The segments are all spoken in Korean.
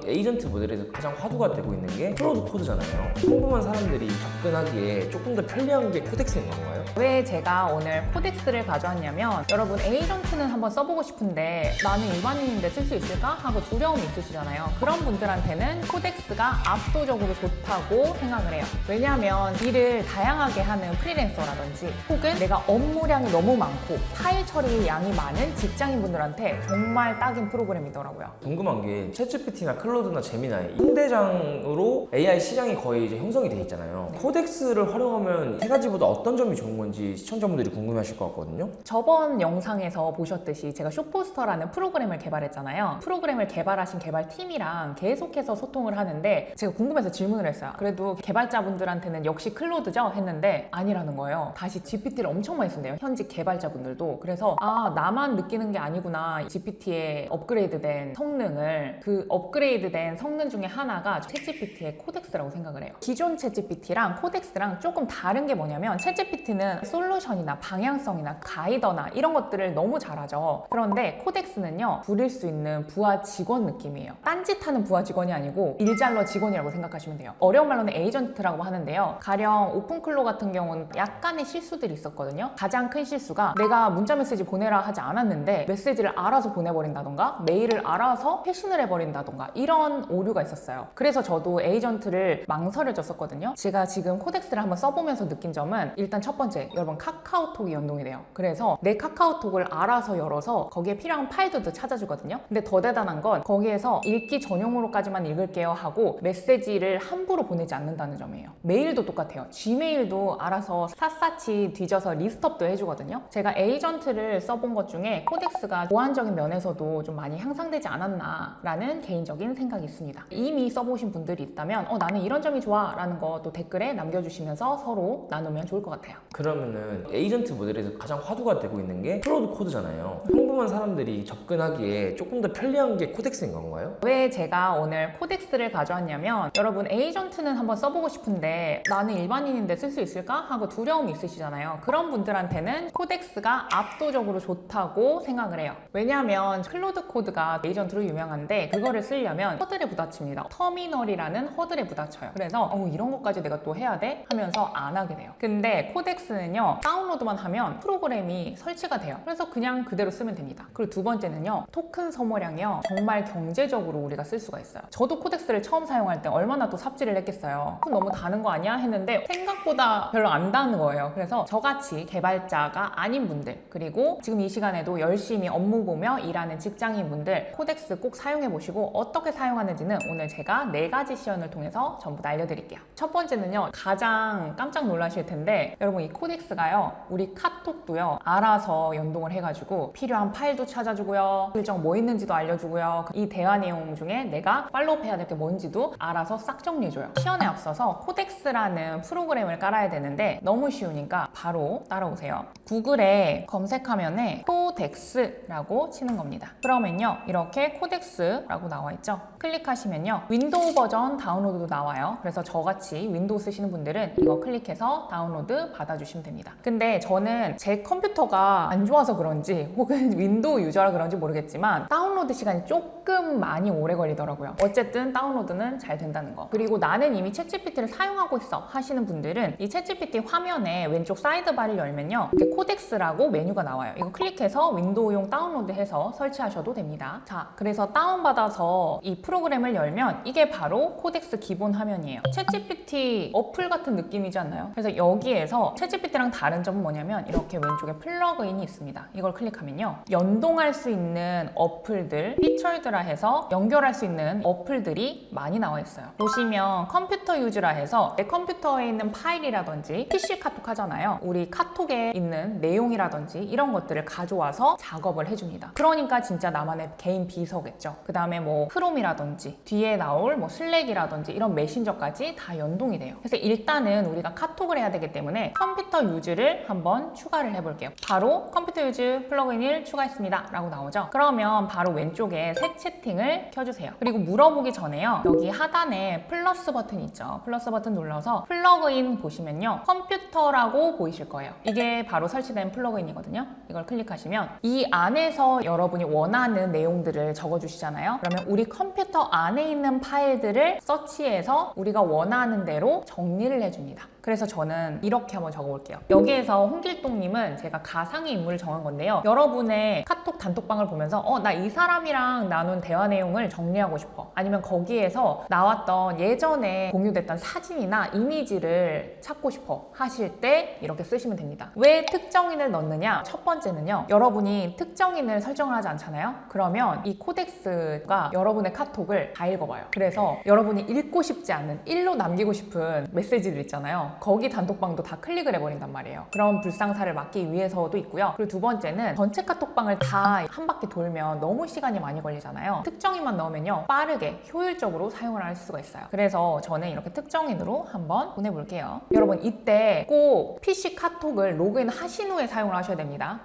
에이전트 모델에서 가장 화두가 되고 있는 게 클로드 코드잖아요. 평범한 사람들이 접근하기에 조금 더 편리한 게 코덱스인 건가요? 왜 제가 오늘 코덱스를 가져왔냐면, 여러분 에이전트는 한번 써보고 싶은데 나는 일반인인데 쓸 수 있을까? 하고 두려움이 있으시잖아요. 그런 분들한테는 코덱스가 압도적으로 좋다고 생각을 해요. 왜냐하면 일을 다양하게 하는 프리랜서라든지 혹은 내가 업무량이 너무 많고 파일 처리 양이 많은 직장인분들한테 정말 딱인 프로그램이더라고요. 궁금한 게 챗GPT나 클로드나 제미나이 임대장으로 AI 시장이 거의 이제 형성이 돼 있잖아요. 코덱스를 활용하면 세 가지보다 어떤 점이 좋은 건지 시청자분들이 궁금해하실 것 같거든요. 저번 영상에서 보셨듯이 제가 쇼포스터라는 프로그램을 개발했잖아요. 프로그램을 개발하신 개발팀이랑 계속해서 소통을 하는데 제가 궁금해서 질문을 했어요. 그래도 개발자분들한테는 역시 클로드죠? 했는데 아니라는 거예요. 다시 GPT를 엄청 많이 쓴대요. 현직 개발자분들도. 그래서 나만 느끼는 게 아니구나. GPT의 업그레이드된 성능을, 그 업그레이드된 성능 중에 하나가 챗GPT의 코덱스라고 생각을 해요. 기존 챗GPT랑 코덱스랑 조금 다른 게 뭐냐면, 챗GPT는 솔루션이나 방향성이나 가이더나 이런 것들을 너무 잘하죠. 그런데 코덱스는요, 부릴 수 있는 부하 직원 느낌이에요. 딴짓하는 부하 직원이 아니고 일잘러 직원이라고 생각하시면 돼요. 어려운 말로는 에이전트라고 하는데요. 가령 오픈클로 같은 경우는 약간의 실수들이 있었거든요. 가장 큰 실수가 내가 문자 메시지 보내라 하지 않았는데 메시지를 알아서 보내버린다던가 메일을 알아서 회신을 해버린다던가 이런 오류가 있었어요. 그래서 저도 에이전트를 망설여졌었거든요. 제가 지금 코덱스를 한번 써보면서 느낀 점은, 일단 첫 번째, 여러분 카카오톡이 연동이 돼요. 그래서 내 카카오톡을 알아서 열어서 거기에 필요한 파일들도 찾아주거든요. 근데 더 대단한 건 거기에서 읽기 전용으로까지만 읽을게요 하고 메시지를 함부로 보내지 않는다는 점이에요. 메일도 똑같아요. 지메일도 알아서 샅샅이 뒤져서 리스트업도 해주거든요. 제가 에이전트를 써본 것 중에 코덱스가 보안적인 면에서도 좀 많이 향상되지 않았나 라는 개인적인 생각이 있습니다. 이미 써보신 분들이 있다면 나는 이런 점이 좋아 라는 거 또 댓글에 남겨주시면서 서로 나누면 좋을 것 같아요. 그러면은 에이전트 모델에서 가장 화두가 되고 있는 게 클로드 코드잖아요. 평범한 사람들이 접근하기에 조금 더 편리한 게 코덱스인 건가요? 왜 제가 오늘 코덱스를 가져왔냐면, 여러분 에이전트는 한번 써보고 싶은데 나는 일반인인데 쓸 수 있을까? 하고 두려움이 있으시잖아요. 그런 분들한테는 코덱스가 압도적으로 좋다고 생각을 해요. 왜냐하면 클로드 코드가 에이전트로 유명한데 그거를 쓰려면 허들에 부딪힙니다. 터미널이라는 허들에 부딪혀요. 그래서 이런 것까지 내가 또 해야 돼? 하면서 안 하게 돼요. 근데 코덱스는요, 다운로드만 하면 프로그램이 설치가 돼요. 그래서 그냥 그대로 쓰면 됩니다. 그리고 두 번째는요, 토큰 소모량이요, 정말 경제적으로 우리가 쓸 수가 있어요. 저도 코덱스를 처음 사용할 때 얼마나 또 삽질을 했겠어요. 너무 다는 거 아니야? 했는데 생각보다 별로 안 다는 거예요. 그래서 저같이 개발자가 아닌 분들, 그리고 지금 이 시간에도 열심히 업무 보며 일하는 직장인분들, 코덱스 꼭 사용해보시고 어떻게 사용하는지는 오늘 제가 4가지 시연을 통해서 전부 다 알려드릴게요. 첫 번째는요, 가장 깜짝 놀라실 텐데, 여러분 이 코덱스가요, 우리 카톡도요 알아서 연동을 해가지고 필요한 파일도 찾아주고요, 일정 뭐 있는지도 알려주고요, 이 대화 내용 중에 내가 팔로우 해야 될 게 뭔지도 알아서 싹 정리해줘요. 시연에 앞서서 코덱스라는 프로그램을 깔아야 되는데 너무 쉬우니까 바로 따라오세요. 구글에 검색화면에 코덱스라고 치는 겁니다. 그러면요, 이렇게 코덱스라고 나와 있죠. 클릭하시면요, 윈도우 버전 다운로드도 나와요. 그래서 저같이 윈도우 쓰시는 분들은 이거 클릭해서 다운로드 받아주시면 됩니다. 근데 저는 제 컴퓨터가 안 좋아서 그런지 혹은 윈도우 유저라 그런지 모르겠지만 다운로드 시간이 조금 많이 오래 걸리더라고요. 어쨌든 다운로드는 잘 된다는 거. 그리고 나는 이미 챗GPT를 사용하고 있어 하시는 분들은 이 챗GPT 화면에 왼쪽 사이드바를 열면요, 이렇게 코덱스라고 메뉴가 나와요. 이거 클릭해서 윈도우용 다운로드해서 설치하셔도 됩니다. 자, 그래서 다운받아서 이 프로그램을 열면 이게 바로 코덱스 기본 화면이에요. 챗GPT 어플 같은 느낌이지 않나요? 그래서 여기에서 챗GPT랑 다른 점은 뭐냐면 이렇게 왼쪽에 플러그인이 있습니다. 이걸 클릭하면요, 연동할 수 있는 어플들, 피처드라 해서 연결할 수 있는 어플들이 많이 나와 있어요. 보시면 컴퓨터 유즈라 해서 내 컴퓨터에 있는 파일이라든지 PC 카톡 하잖아요. 우리 카톡에 있는 내용이라든지 이런 것들을 가져와서 작업을 해줍니다. 그러니까 진짜 나만의 개인 비서겠죠. 그 다음에 뭐 크롬이라든지 뒤에 나올 뭐 슬랙이라든지 이런 메신저까지 다 연동이 돼요. 그래서 일단은 우리가 카톡을 해야 되기 때문에 컴퓨터 유즈를 한번 추가를 해볼게요. 바로 컴퓨터 유즈 플러그인을 추가 추가했습니다 라고 나오죠. 그러면 바로 왼쪽에 새 채팅을 켜주세요. 그리고 물어보기 전에요, 여기 하단에 플러스 버튼 있죠. 플러스 버튼 눌러서 플러그인 보시면요, 컴퓨터라고 보이실 거예요. 이게 바로 설치된 플러그인이거든요. 이걸 클릭하시면 이 안에서 여러분이 원하는 내용들을 적어주시잖아요. 그러면 우리 컴퓨터 안에 있는 파일들을 서치해서 우리가 원하는 대로 정리를 해줍니다. 그래서 저는 이렇게 한번 적어볼게요. 여기에서 홍길동님은 제가 가상의 인물을 정한 건데요. 여러분의 카톡 단톡방을 보면서 나 이 사람이랑 나눈 대화 내용을 정리하고 싶어. 아니면 거기에서 나왔던 예전에 공유됐던 사진이나 이미지를 찾고 싶어 하실 때 이렇게 쓰시면 됩니다. 왜 특정인을 넣느냐? 첫 번째는요, 여러분이 특정인을 설정을 하지 않잖아요. 그러면 이 코덱스가 여러분의 카톡을 다 읽어봐요. 그래서 여러분이 읽고 싶지 않은, 일로 남기고 싶은 메시지들 있잖아요. 거기 단톡방도 다 클릭을 해버린단 말이에요. 그런 불상사를 막기 위해서도 있고요. 그리고 두 번째는 전체 카톡방을 다 한 바퀴 돌면 너무 시간이 많이 걸리잖아요. 특정인만 넣으면요, 빠르게 효율적으로 사용을 할 수가 있어요. 그래서 저는 이렇게 특정인으로 한번 보내볼게요. 여러분, 이때 꼭 PC 카톡을 로그인 하신 후에 사용을 하셔야 됩니다.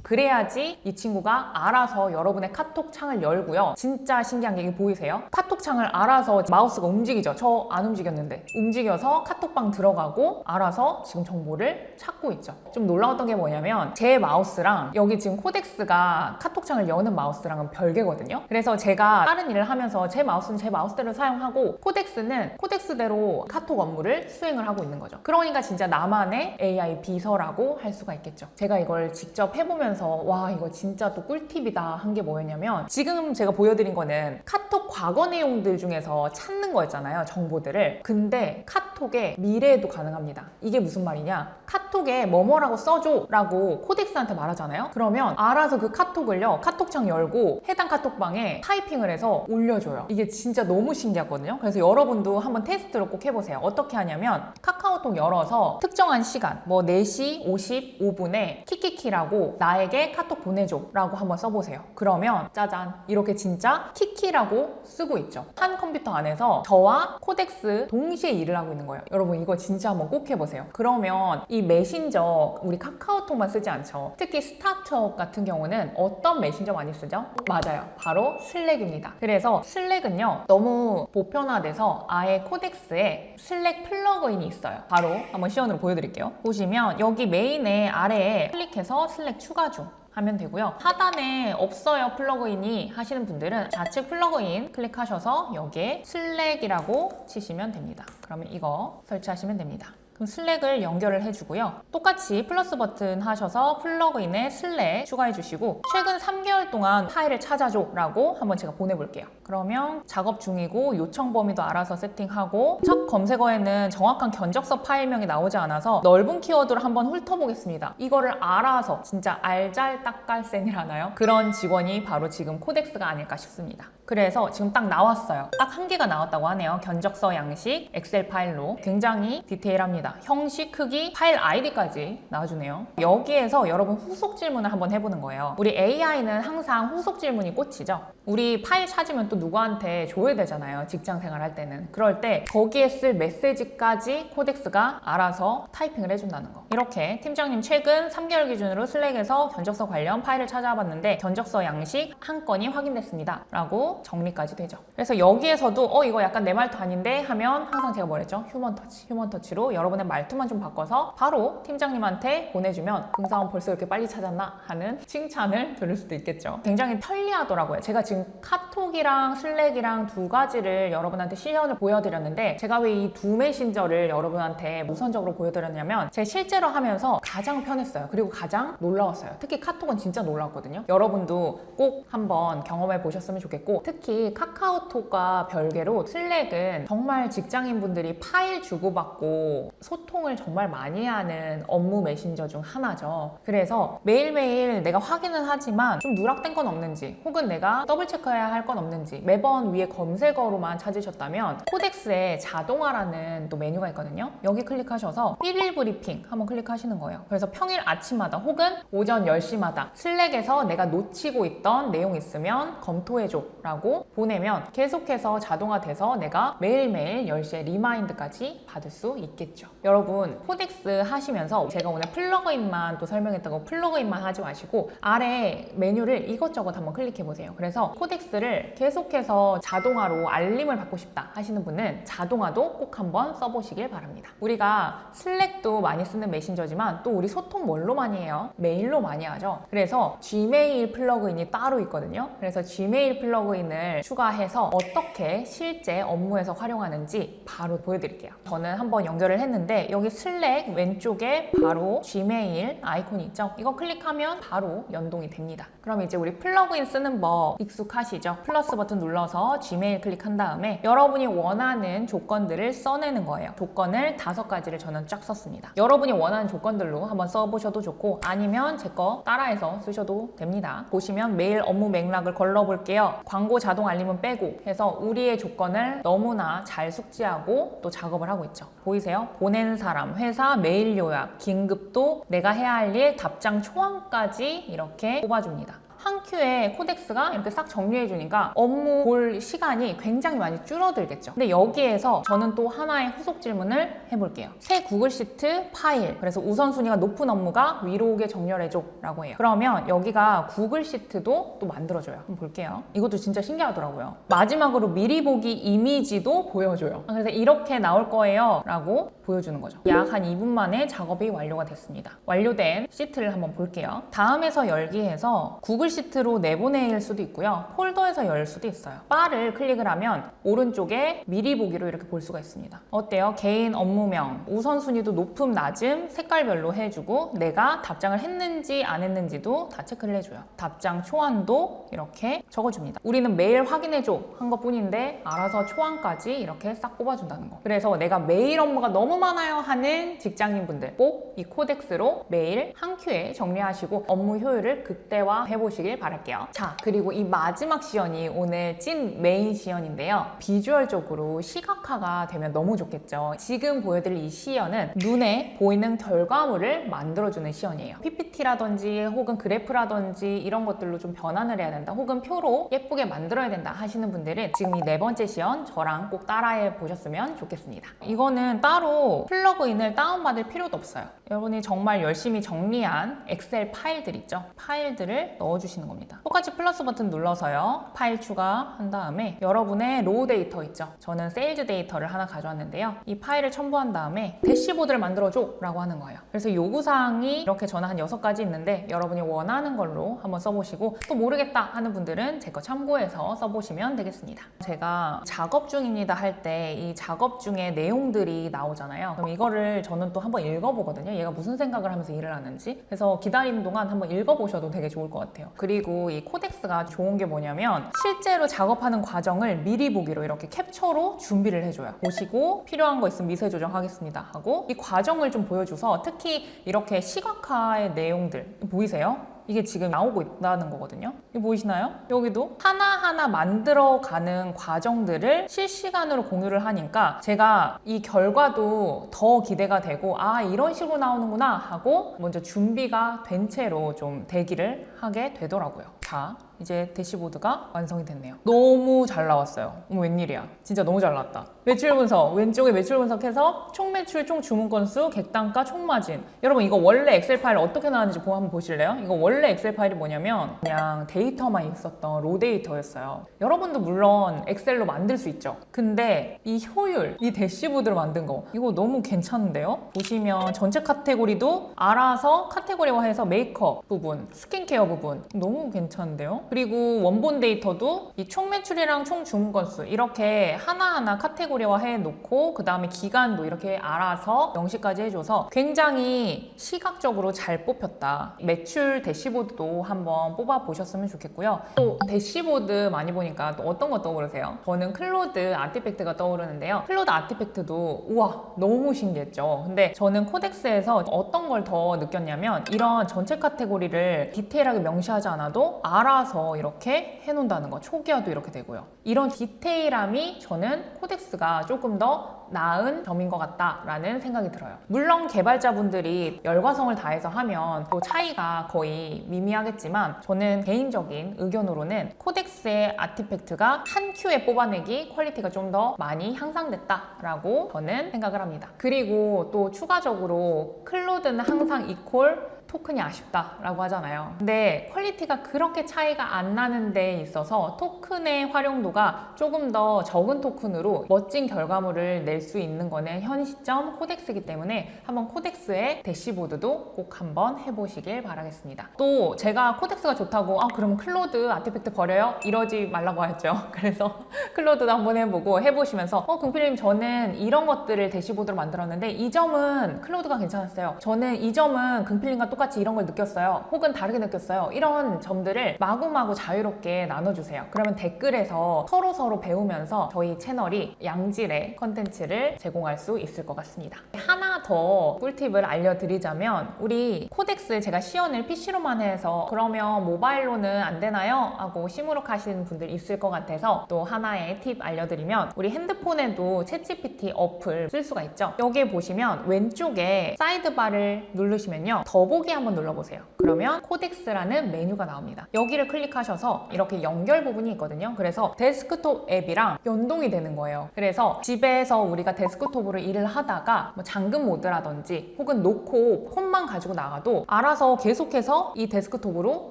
그래야지 이 친구가 알아서 여러분의 카톡 창을 열고요. 진짜 신기한 게 이게 보이세요? 카톡 창을 알아서 마우스가 움직이죠. 저 안 움직였는데 움직여서 카톡방 들어가고 알아서 지금 정보를 찾고 있죠. 좀 놀라웠던 게 뭐냐면 제 마우스랑 여기 지금 코덱스가 카톡 창을 여는 마우스랑은 별개거든요. 그래서 제가 다른 일을 하면서 제 마우스는 제 마우스대로 사용하고 코덱스는 코덱스대로 카톡 업무를 수행을 하고 있는 거죠. 그러니까 진짜 나만의 AI 비서라고 할 수가 있겠죠. 제가 이걸 직접 해보면서 와, 이거 진짜 또 꿀팁이다 한 게 뭐였냐면, 지금 제가 보여드린 거는 카톡 과거 내용들 중에서 찾는 거였잖아요, 정보들을. 근데 카톡에 미래에도 가능합니다. 이게 무슨 말이냐, 카톡에 뭐뭐라고 써줘 라고 코덱스한테 말하잖아요. 그러면 알아서 그 카톡을요, 카톡창 열고 해당 카톡방에 타이핑을 해서 올려줘요. 이게 진짜 너무 신기하거든요. 그래서 여러분도 한번 테스트로 꼭 해보세요. 어떻게 하냐면 카카오톡 열어서 특정한 시간, 뭐 4시 55분에 키키키라고 나에게 카톡 보내줘 라고 한번 써보세요. 그러면 짜잔, 이렇게 진짜 키키라고 쓰고 있죠. 한 컴퓨터 안에서 저와 코덱스 동시에 일을 하고 있는 거예요. 여러분, 이거 진짜 한번 꼭 해보세요. 그러면 이 메신저, 우리 카카오톡만 쓰지 않죠. 특히 스타트업 같은 경우는 어떤 메신저 많이 쓰죠? 맞아요, 바로 슬랙입니다. 그래서 슬랙은요, 너무 보편화돼서 아예 코덱스에 슬랙 플러그인이 있어요. 바로 한번 시연으로 보여드릴게요. 보시면 여기 메인에 아래에 클릭해서 슬랙 추가 중 하면 되고요. 하단에 없어요 플러그인이 하시는 분들은 좌측 플러그인 클릭하셔서 여기에 슬랙이라고 치시면 됩니다. 그러면 이거 설치하시면 됩니다. 그럼 슬랙을 연결을 해주고요. 똑같이 플러스 버튼 하셔서 플러그인에 슬랙 추가해 주시고, 최근 3개월 동안 파일을 찾아줘 라고 한번 제가 보내볼게요. 그러면 작업 중이고 요청 범위도 알아서 세팅하고, 첫 검색어에는 정확한 견적서 파일명이 나오지 않아서 넓은 키워드를 한번 훑어보겠습니다. 이거를 알아서 진짜 알잘딱깔센이라나요? 그런 직원이 바로 지금 코덱스가 아닐까 싶습니다. 그래서 지금 딱 나왔어요. 딱 한 개가 나왔다고 하네요. 견적서 양식 엑셀 파일로 굉장히 디테일합니다. 형식, 크기, 파일 아이디까지 나와주네요. 여기에서 여러분 후속 질문을 한번 해보는 거예요. 우리 AI는 항상 후속 질문이 꽂히죠. 우리 파일 찾으면 또 누구한테 줘야 되잖아요, 직장 생활 할 때는. 그럴 때 거기에 쓸 메시지까지 코덱스가 알아서 타이핑을 해준다는 거. 이렇게 팀장님 최근 3개월 기준으로 슬랙에서 견적서 관련 파일을 찾아봤는데 견적서 양식 한 건이 확인됐습니다 라고 정리까지 되죠. 그래서 여기에서도 이거 약간 내 말투 아닌데 하면 항상 제가 뭐랬죠? 휴먼 터치로 여러분의 말투만 좀 바꿔서 바로 팀장님한테 보내주면 금사원 벌써 이렇게 빨리 찾았나 하는 칭찬을 들을 수도 있겠죠. 굉장히 편리하더라고요. 제가 지금 카톡이랑 슬랙이랑 두 가지를 여러분한테 시연을 보여드렸는데, 제가 왜 이 두 메신저를 여러분한테 우선적으로 보여드렸냐면 제 실제로 하면서 가장 편했어요. 그리고 가장 놀라웠어요. 특히 카톡은 진짜 놀라웠거든요. 여러분도 꼭 한번 경험해 보셨으면 좋겠고, 특히 카카오톡과 별개로 슬랙은 정말 직장인분들이 파일 주고받고 소통을 정말 많이 하는 업무 메신저 중 하나죠. 그래서 매일매일 내가 확인은 하지만 좀 누락된 건 없는지 혹은 내가 더블 체크해야 할 건 없는지 매번 위에 검색어로만 찾으셨다면 코덱스에 자동화라는 또 메뉴가 있거든요. 여기 클릭하셔서 1일 브리핑 한번 클릭하시는 거예요. 그래서 평일 아침마다 혹은 오전 10시마다 슬랙에서 내가 놓치고 있던 내용 있으면 검토해줘 라고 보내면 계속해서 자동화돼서 내가 매일매일 10시에 리마인드까지 받을 수 있겠죠. 여러분 코덱스 하시면서 제가 오늘 플러그인만 또 설명했다고 플러그인만 하지 마시고 아래 메뉴를 이것저것 한번 클릭해 보세요. 그래서 코덱스를 계속해서 자동화로 알림을 받고 싶다 하시는 분은 자동화도 꼭 한번 써보시길 바랍니다. 우리가 슬랙도 많이 쓰는 메신저지만 또 우리 소통 뭘로 많이 해요? 메일로 많이 하죠. 그래서 Gmail 플러그인이 따로 있거든요. 그래서 Gmail 플러그인을 추가해서 어떻게 실제 업무에서 활용하는지 바로 보여드릴게요. 저는 한번 연결을 했는데 여기 슬랙 왼쪽에 바로 Gmail 아이콘이 있죠. 이거 클릭하면 바로 연동이 됩니다. 그럼 이제 우리 플러그인 쓰는 법 익숙하시죠? 플러스 버튼 눌러서 Gmail 클릭한 다음에 여러분이 원하는 조건들을 써내는 거예요. 조건을 5가지를 저는 쫙 썼습니다. 여러분이 원하는 조건들로 한번 써보셔도 좋고 아니면 제 거 따라해서 쓰셔도 됩니다. 보시면 메일 업무 맥락을 걸러볼게요. 광고 자동 알림은 빼고 해서 우리의 조건을 너무나 잘 숙지하고 또 작업을 하고 있죠. 보이세요? 보낸 사람, 회사, 메일 요약, 긴급도, 내가 해야 할 일, 답장 초안까지 이렇게 뽑아줍니다. 한 큐에 코덱스가 이렇게 싹 정리해주니까 업무 볼 시간이 굉장히 많이 줄어들겠죠. 근데 여기에서 저는 또 하나의 후속 질문을 해볼게요. 새 구글 시트 파일, 그래서 우선순위가 높은 업무가 위로 오게 정렬해줘 라고 해요. 그러면 여기가 구글 시트도 또 만들어줘요. 한번 볼게요. 이것도 진짜 신기하더라고요. 마지막으로 미리 보기 이미지도 보여줘요. 그래서 이렇게 나올 거예요 라고 보여주는 거죠. 약 한 2분 만에 작업이 완료가 됐습니다. 완료된 시트를 한번 볼게요. 다음에서 열기해서 구글 시트로 내보낼 수도 있고요. 폴더에서 열 수도 있어요. 바를 클릭을 하면 오른쪽에 미리 보기로 이렇게 볼 수가 있습니다. 어때요? 개인 업무명, 우선순위도 높음, 낮음, 색깔별로 해주고 내가 답장을 했는지 안 했는지도 다 체크를 해줘요. 답장 초안도 이렇게 적어줍니다. 우리는 메일 확인해줘 한 것뿐인데 알아서 초안까지 이렇게 싹 뽑아준다는 거. 그래서 내가 메일 업무가 너무 많아요 하는 직장인분들 꼭 이 코덱스로 메일 한 큐에 정리하시고 업무 효율을 극대화해보시길 바랄게요. 자, 그리고 이 마지막 시연이 오늘 찐 메인 시연인데요. 비주얼적으로 시각화가 되면 너무 좋겠죠. 지금 보여드릴 이 시연은 눈에 보이는 결과물을 만들어주는 시연이에요. PPT라든지 혹은 그래프라든지 이런 것들로 좀 변환을 해야 된다 혹은 표로 예쁘게 만들어야 된다 하시는 분들은 지금 이 4번째 시연 저랑 꼭 따라해 보셨으면 좋겠습니다. 이거는 따로 플러그인을 다운받을 필요도 없어요. 여러분이 정말 열심히 정리한 엑셀 파일들 있죠? 파일들을 넣어주시는 겁니다. 똑같이 플러스 버튼 눌러서요. 파일 추가한 다음에 여러분의 로우 데이터 있죠? 저는 세일즈 데이터를 하나 가져왔는데요. 이 파일을 첨부한 다음에 대시보드를 만들어줘 라고 하는 거예요. 그래서 요구사항이 이렇게 저는 한 6가지 있는데 여러분이 원하는 걸로 한번 써보시고 또 모르겠다 하는 분들은 제 거 참고해서 써보시면 되겠습니다. 제가 작업 중입니다 할 때 이 작업 중에 내용들이 나오잖아요. 그럼 이거를 저는 또 한번 읽어보거든요. 얘가 무슨 생각을 하면서 일을 하는지. 그래서 기다리는 동안 한번 읽어보셔도 되게 좋을 것 같아요. 그리고 이 코덱스가 좋은 게 뭐냐면 실제로 작업하는 과정을 미리 보기로 이렇게 캡처로 준비를 해줘요. 보시고 필요한 거 있으면 미세 조정하겠습니다 하고 이 과정을 좀 보여줘서 특히 이렇게 시각화의 내용들 보이세요? 이게 지금 나오고 있다는 거거든요. 이거 보이시나요? 여기도 하나하나 만들어가는 과정들을 실시간으로 공유를 하니까 제가 이 결과도 더 기대가 되고 아 이런 식으로 나오는구나 하고 먼저 준비가 된 채로 좀 대기를 하게 되더라고요. 자, 이제 대시보드가 완성이 됐네요. 너무 잘 나왔어요. 어머 웬일이야. 진짜 너무 잘 나왔다. 매출 분석, 왼쪽에 매출 분석해서 총 매출, 총 주문 건수, 객단가, 총 마진. 여러분 이거 원래 엑셀 파일 어떻게 나왔는지 한번 보실래요? 이거 원래 엑셀 파일이 뭐냐면 그냥 데이터만 있었던 로 데이터였어요. 여러분도 물론 엑셀로 만들 수 있죠. 근데 이 효율, 이 대시보드를 만든 거 이거 너무 괜찮은데요? 보시면 전체 카테고리도 알아서 카테고리화해서 메이크업 부분, 스킨케어 부분 너무 괜찮은데요? 그리고 원본 데이터도 이 총 매출이랑 총 주문 건수 이렇게 하나하나 카테고리화 해놓고 그 다음에 기간도 이렇게 알아서 명시까지 해줘서 굉장히 시각적으로 잘 뽑혔다. 매출 대시보드도 한번 뽑아보셨으면 좋겠고요. 또 대시보드 많이 보니까 또 어떤 거 떠오르세요? 저는 클로드 아티팩트가 떠오르는데요. 클로드 아티팩트도 우와 너무 신기했죠. 근데 저는 코덱스에서 어떤 걸 더 느꼈냐면 이런 전체 카테고리를 디테일하게 명시하지 않아도 알아서 이렇게 해놓는다는 거. 초기화도 이렇게 되고요. 이런 디테일함이 저는 코덱스가 조금 더 나은 점인 것 같다라는 생각이 들어요. 물론 개발자분들이 열과성을 다해서 하면 또 차이가 거의 미미하겠지만 저는 개인적인 의견으로는 코덱스의 아티팩트가 한 큐에 뽑아내기 퀄리티가 좀 더 많이 향상됐다라고 저는 생각을 합니다. 그리고 또 추가적으로 클로드는 항상 이퀄 토큰이 아쉽다라고 하잖아요. 근데 퀄리티가 그렇게 차이가 안 나는 데 있어서 토큰의 활용도가 조금 더 적은 토큰으로 멋진 결과물을 낼 수 있는 거는 현 시점 코덱스이기 때문에 한번 코덱스의 대시보드도 꼭 한번 해보시길 바라겠습니다. 또 제가 코덱스가 좋다고 그럼 클로드 아티팩트 버려요? 이러지 말라고 했죠. 그래서 클로드도 한번 해보고 해보시면서 금필님 저는 이런 것들을 대시보드로 만들었는데 이 점은 클로드가 괜찮았어요. 저는 이 점은 금필님과 똑같이 이런 걸 느꼈어요. 혹은 다르게 느꼈어요. 이런 점들을 마구마구 자유롭게 나눠주세요. 그러면 댓글에서 서로 배우면서 저희 채널이 양질의 컨텐츠를 제공할 수 있을 것 같습니다. 하나 더 꿀팁을 알려드리자면 우리 코덱스 제가 시연을 PC로만 해서 그러면 모바일로는 안 되나요? 하고 시무룩하시는 분들 있을 것 같아서 또 하나의 팁 알려드리면 우리 핸드폰에도 챗GPT 어플 쓸 수가 있죠. 여기 보시면 왼쪽에 사이드바를 누르시면요. 더보기 한번 눌러보세요. 그러면 코덱스라는 메뉴가 나옵니다. 여기를 클릭하셔서 이렇게 연결 부분이 있거든요. 그래서 데스크톱 앱이랑 연동이 되는 거예요. 그래서 집에서 우리가 데스크톱으로 일을 하다가 뭐 잠금 모드라든지 혹은 놓고 폰만 가지고 나가도 알아서 계속해서 이 데스크톱으로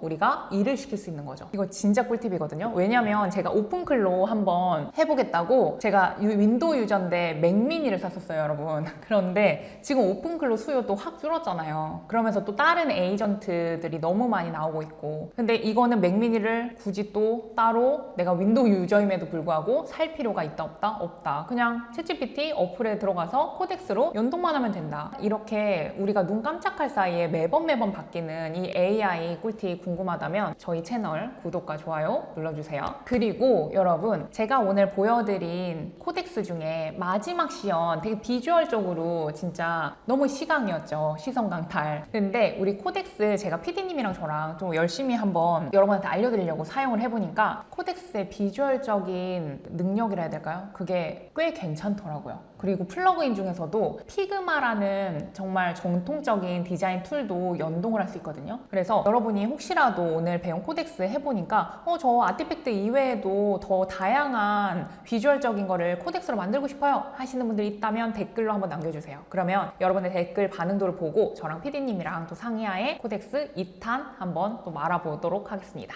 우리가 일을 시킬 수 있는 거죠. 이거 진짜 꿀팁이거든요. 왜냐면 제가 오픈클로 한번 해보겠다고 제가 윈도우 유저인데 맥미니를 샀었어요, 여러분. 그런데 지금 오픈클로 수요도 확 줄었잖아요. 그러면서 또 다른 에이전트들이 너무 많이 나오고 있고 근데 이거는 맥미니를 굳이 또 따로 내가 윈도우 유저임에도 불구하고 살 필요가 있다 없다? 없다. 그냥 챗GPT 어플에 들어가서 코덱스로 연동만 하면 된다. 이렇게 우리가 눈 깜짝할 사이에 매번 바뀌는 이 AI 꿀팁 궁금하다면 저희 채널 구독과 좋아요 눌러주세요. 그리고 여러분 제가 오늘 보여드린 코덱스 중에 마지막 시연 되게 비주얼적으로 진짜 너무 시강이었죠. 시선 강탈. 근데 우리 코덱스 제가 PD님이랑 저랑 좀 열심히 한번 여러분한테 알려드리려고 사용을 해보니까 코덱스의 비주얼적인 능력이라 해야 될까요? 그게 꽤 괜찮더라고요. 그리고 플러그인 중에서도 피그마라는 정말 정통적인 디자인 툴도 연동을 할 수 있거든요. 그래서 여러분이 혹시라도 오늘 배운 코덱스 해보니까 저 아티팩트 이외에도 더 다양한 비주얼적인 거를 코덱스로 만들고 싶어요 하시는 분들이 있다면 댓글로 한번 남겨주세요. 그러면 여러분의 댓글 반응도를 보고 저랑 PD님이랑 또 상의하에 코덱스 2탄 한번 또 말아보도록 하겠습니다.